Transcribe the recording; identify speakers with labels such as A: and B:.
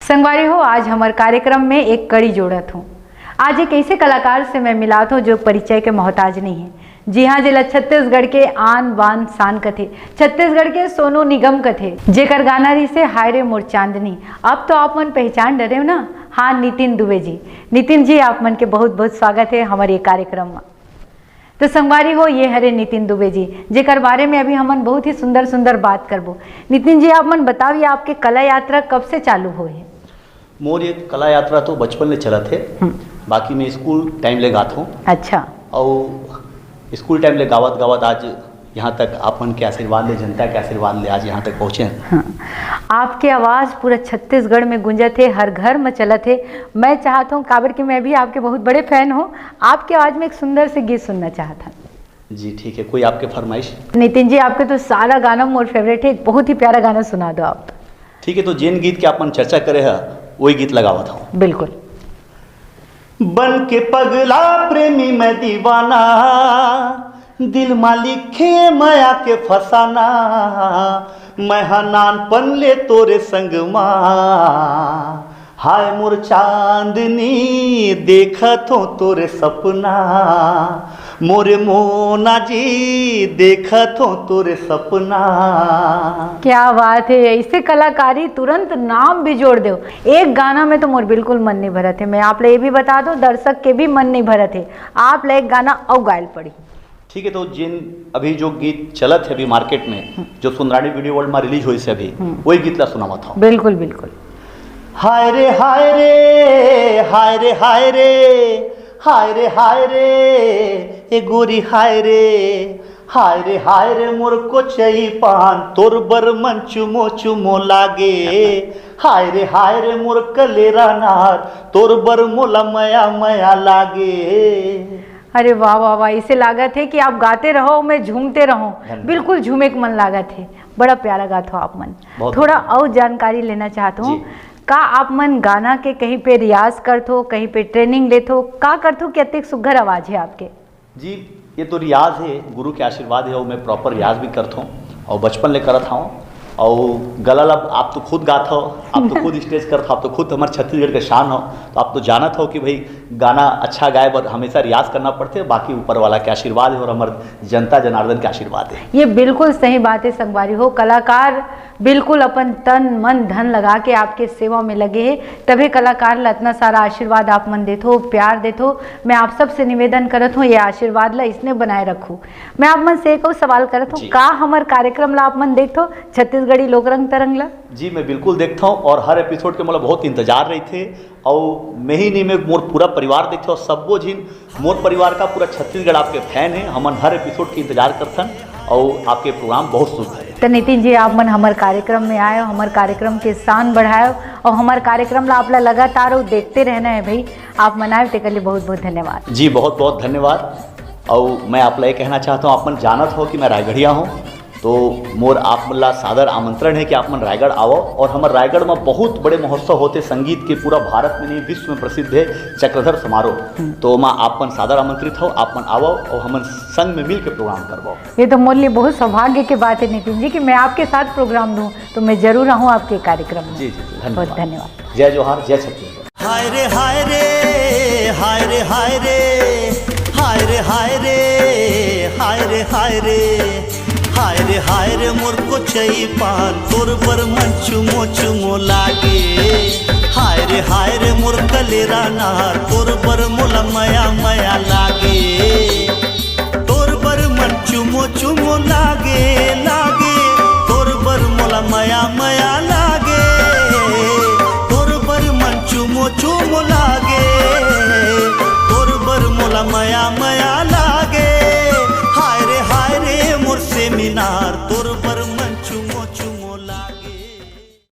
A: संगवारी हो, आज हमारे कार्यक्रम में एक कड़ी जोड़त हूँ। आज एक ऐसे कलाकार से मैं मिलात हूँ जो परिचय के मोहताज नहीं है। जी हाँ, जिला छत्तीसगढ़ के आन बान शान कथे, छत्तीसगढ़ के सोनू निगम कथे, जेकर गाना रही से हाय रे मोर चांदनी। अब तो आप मन पहचान डरे हो ना। हाँ, नितिन दुबे जी। नितिन जी, आप मन के बहुत बहुत स्वागत है हमारे कार्यक्रम में। तो संगवारी हो, ये हरे नितिन दुबे जी, जेकर बारे में अभी हमन बहुत ही सुंदर सुंदर बात करबो। नितिन जी, आप मन बताइए, आपके कला यात्रा कब से चालू हो है?
B: मोर ये कला यात्रा तो बचपन ले चला थे। बाकी मैं स्कूल टाइम ले गात हूँ।
A: अच्छा।
B: और स्कूल टाइम ले गावत गावत आज यहाँ तक आपन के आशीर्वाद ले, जनता के आशीर्वाद ले आज यहाँ तक पहुँचे हैं।
A: हाँ। आपकी आवाज़ पूरा छत्तीसगढ़ में गूंजत है, हर घर में चलत है। मैं चाहता हूँ काबर कि मैं भी आपके बहुत बड़े फैन हूँ, आपकी आवाज़ में एक सुंदर से गीत सुनना चाहता हूँ।
B: जी ठीक है, कोई आपके फरमाइश?
A: नितिन जी, आपके तो सारा गाना मोर फेवरेट है, एक बहुत ही प्यारा गाना सुना दो आप।
B: ठीक है, तो जिन गीत के अपन चर्चा करे है वही गीत लगावत हूँ।
A: बिल्कुल।
B: बन के पगला प्रेमी मैं दीवाना, दिल मालिक खे माया के फसाना, मैं हनानपन ले तोरे संग माँ। हाय मोर चांदनी देखत हो तोरे सपना, मोरे मोना जी देखत हो तोरे सपना।
A: क्या बात है, ऐसे कलाकारी तुरंत नाम भी जोड़ दो। एक गाना में तो मोर बिल्कुल मन नहीं भरत है। मैं आप ले ये भी बता दो, दर्शक के भी मन नहीं भरत है। आप ले एक गाना और गायल पड़ी।
B: ठीक है, तो जिन अभी जो गीत चलत है अभी मार्केट में, जो सुंदरानी वीडियो वर्ल्ड में रिलीज हुई से अभी वही गीत ला सुनावा था।
A: बिल्कुल बिल्कुल।
B: हाय रे हाय रे हाय रे हाय रे हाय रे हाय रे ए गोरी हाय रे हाय रे मोर को चई पान तोर बर मन चुमो चुमो लागे। हाय रे मोर कलेरा नार तोर बर मोला मया मया लागे।
A: अरे वाह वाह वाह, इसे लागत है कि आप गाते रहो, मैं झूमते रहूं। बिल्कुल झूमे के मन लागत है। बड़ा प्यारा गाते हो आप मन। थोड़ा और जानकारी लेना चाहता हूँ, का आप मन गाना के कहीं पे रियाज करते हो, कहीं पे ट्रेनिंग लेते हो, का करते हो कि अत्यंत सुघर आवाज है आपके?
B: जी, ये तो रियाज है, गुरु के आशीर्वाद है और मैं प्रॉपर रियाज भी करता हूँ और बचपन ले करत हूँ। और गला लब आप तो खुद गात हो, आप तो खुद स्टेज करते हो, आप तो खुद हमारे छत्तीसगढ़ के शान हो, तो आप तो जानत हो कि भाई गाना अच्छा गाए पर हमेशा रियाज करना पड़ते है। बाकी ऊपर वाला के आशीर्वाद है और हमारे जनता जनार्दन के आशीर्वाद है।
A: ये बिल्कुल सही बात है संगवारी हो। कलाकार बिल्कुल अपन तन मन धन लगा के आपके सेवा में लगे हैं, तभी कलाकार ला इतना सारा आशीर्वाद आप मन देते हो, प्यार देते हो। मैं आप सबसे निवेदन करत हूँ, ये आशीर्वाद ला इसने बनाए रखूँ। मैं आप मन से एक और सवाल करत हूँ, का हमारे कार्यक्रम ला आप मन देखते हो, छत्तीसगढ़ी लोक रंग तरंग ला? जी, मैं बिल्कुल देखता हूँ और हर एपिसोड के मतलब बहुत इंतजार रही थे। और मैं ही नहीं, मैं मोर पूरा परिवार देखते हो, सबो जिन मोर परिवार का पूरा छत्तीसगढ़ आपके फैन है। हमन हर एपिसोड की इंतजार करथन और आपके प्रोग्राम बहुत सुंदर है। तो नितिन जी, आप मन हमारे कार्यक्रम में आए हो, हमारे कार्यक्रम के शान बढ़ाए और हमारे कार्यक्रम ला आप लगातार देखते रहना है भाई। आप मनाए ते के लिए बहुत बहुत धन्यवाद।
B: जी, बहुत बहुत धन्यवाद। और मैं आप ला ये कहना चाहता हूँ, आप मन जानत हो कि मैं रायगढ़िया हूँ, तो मोर आप ला सादर आमंत्रण है कि आप मन रायगढ़ आओ। और हमारे रायगढ़ में बहुत बड़े महोत्सव होते संगीत के, पूरा भारत में नहीं विश्व में प्रसिद्ध है चक्रधर समारोह। तो मैं आप मन सादर आमंत्रित हो, आप मन आओ और हम संग में मिल के प्रोग्राम करवाओ।
A: ये तो मोर लिए बहुत सौभाग्य की बात है नितिन जी कि मैं आपके साथ प्रोग्राम दूँ, तो मैं जरूर रहूँ आपके कार्यक्रम में।
B: जी जी,
A: बहुत धन्यवाद।
B: जय जोहार, जय छत्तीसगढ़।
C: हाय रे हाय रे हाय रे हाय रे हाय रे हाय रे हाय रे हाय रे हाय रे मोर को चई पान तोर बर मन चुमो चुमो लागे। हाय रे मोर कलेरा नार तोर बर मोला मया मया लागे। तोर बर मन चुमो चुमो लागे लागे, तोर बर मोला मया मया लागे। तोर बर मन चुमो चुमो लागे।